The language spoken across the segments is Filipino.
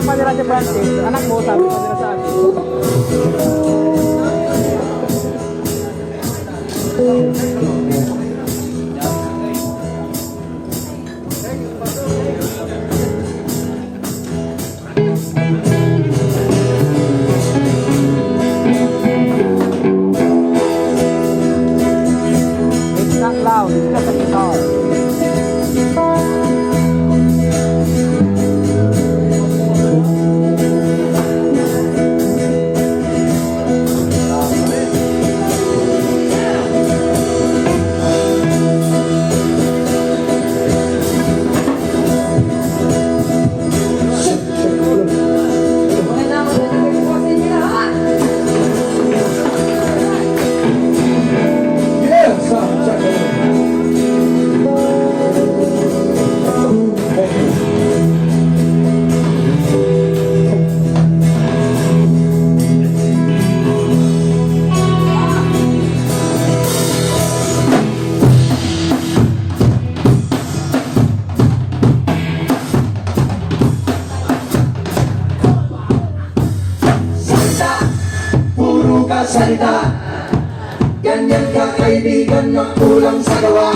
pa nila si Francis, anak mo, sabi pa nila sa akin. It's not loud, it's just a guitar. Salita, ganyan ka kaibigan na kulang sa gawa.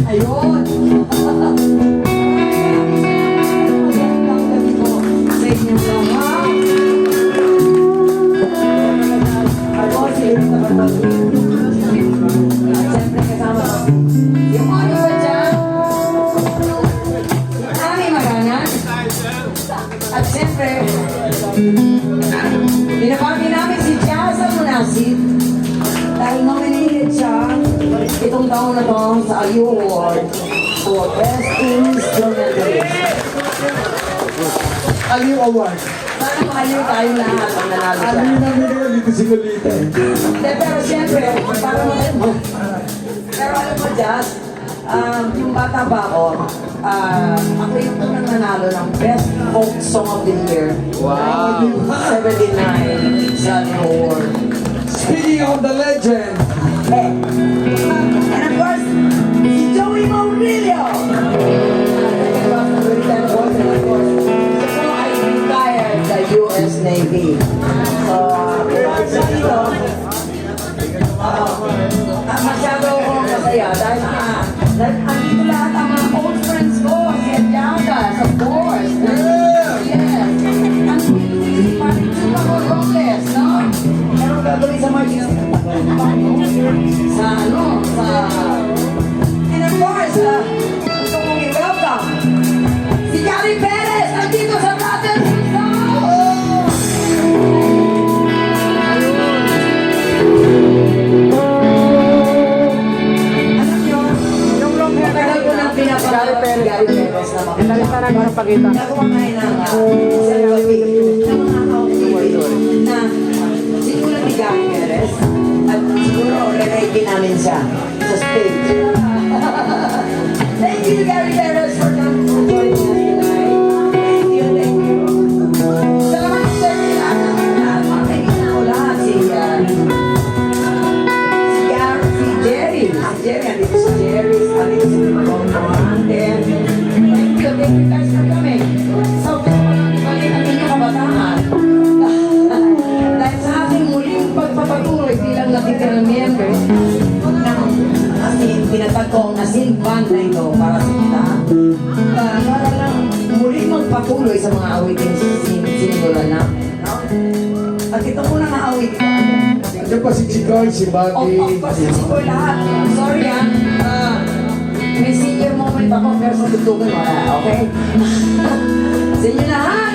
Ayun. Magandang gabi po sa inyong lahat. Ako si Lolita at siyempre kasama yung ano ba dyan? Ami Maganan. At siyempre, binabagi namin si Jazza Munasid dahil nominated siya itong taon na to sa ASIN Award for Best Instrumentalist. Aliw Award. Sana makaaliw tayo lahat ang nanalo siya. Aliw na bigyan dito si Lolita. Hindi, pero siyempre, para mo. Pero alam mo, Jazz, yung bata ba ako, ako yung unang nanalo ng Best Folk Song of the Year. Wow. 1979 sa ASIN Award. Speaking of the legend, And of course, si Joey Maurilio. And of course, siya po ay retired sa US Navy. So, siya dito, masyado akong masaya dahil andito lahat ang mga old friends ko, si Adjagas, of course. Yes. Andito si Patrick Robles, no? Meron gagawin sa Martin. And of course, gusto kong i-welcome si Gary Perez, nandito sa Rotten Alam nyo, Yung long hair matagal ko nang pinapagawa si Gary Perez na makita. Pinalita na ng pagkita. Nagawa ngayon ng selfie ng mga outfit na sinulat ni Gary Perez at siguro re-ready namin siya sa stage. Thank you, Gary Perez, for coming to join us tonight. Thank you, thank you. Salamat sa lahat ng mga kaibigan ko lahat. Si Jerry. Si Jerry, andito si Jerry. Andito si Ronante. Thank you guys for coming. So, gusto ko lang ibalik ang inyong kabataan. Dahil sa ating muling pagpapatuloy bilang natitirang member ng ASIN, tinatag ko ang ASIN band na ito para sa kita. Para lang muling magpatuloy sa mga awiting sinulan namin. No? At ito muna nga awit ito. nandiyan pa si Chikoy, si Bobby. Of course, si Chikoy lahat. Sorry may senior moment ako pero sa tutugan wala, okay? Sa inyo lahat!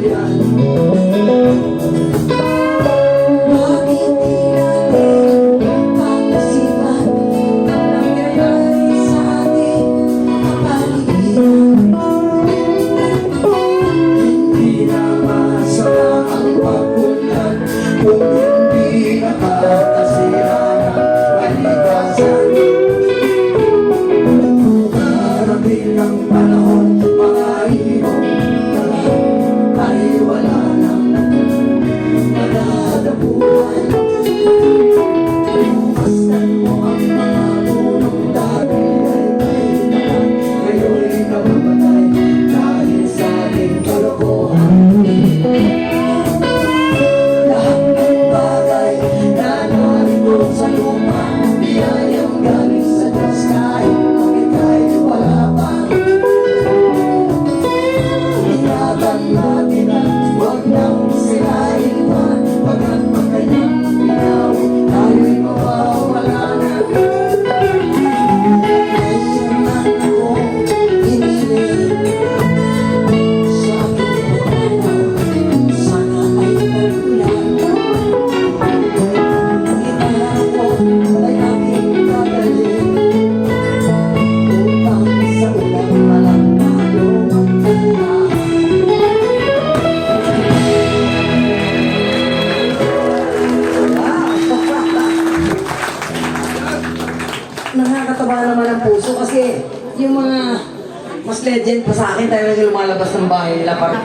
yan. Bakit di natin pag-isipan ang nangyayari sa ating kapaligiran? Hindi na masama ang pagbulan kung hindi nakakasira ng kalikasan. Darating ang panahon, mga ibong ay wala nang madadapuan. Masdan mo ang mga punong dati ay kailangan, ngayon'y namamatay dahil sa ating kalokohan. Lahat ng bagay na narito sa lupa, biyayang galing sa Diyos kahit makikay wala pa. Ingatan natin at huwag nang sirain pa, pagkat pag kanyang pinawin, tayo'y mawawala na. Ngayon na ako hiniling sa aking pagmamaw, sana ay nagulan. Kita ako ay aking dadalhin upang sa ulang walang talo magtandahan. Nakakatawa naman ang puso kasi yung mga mas legend pa sa akin talaga lumalabas ng bahay nila. Parang,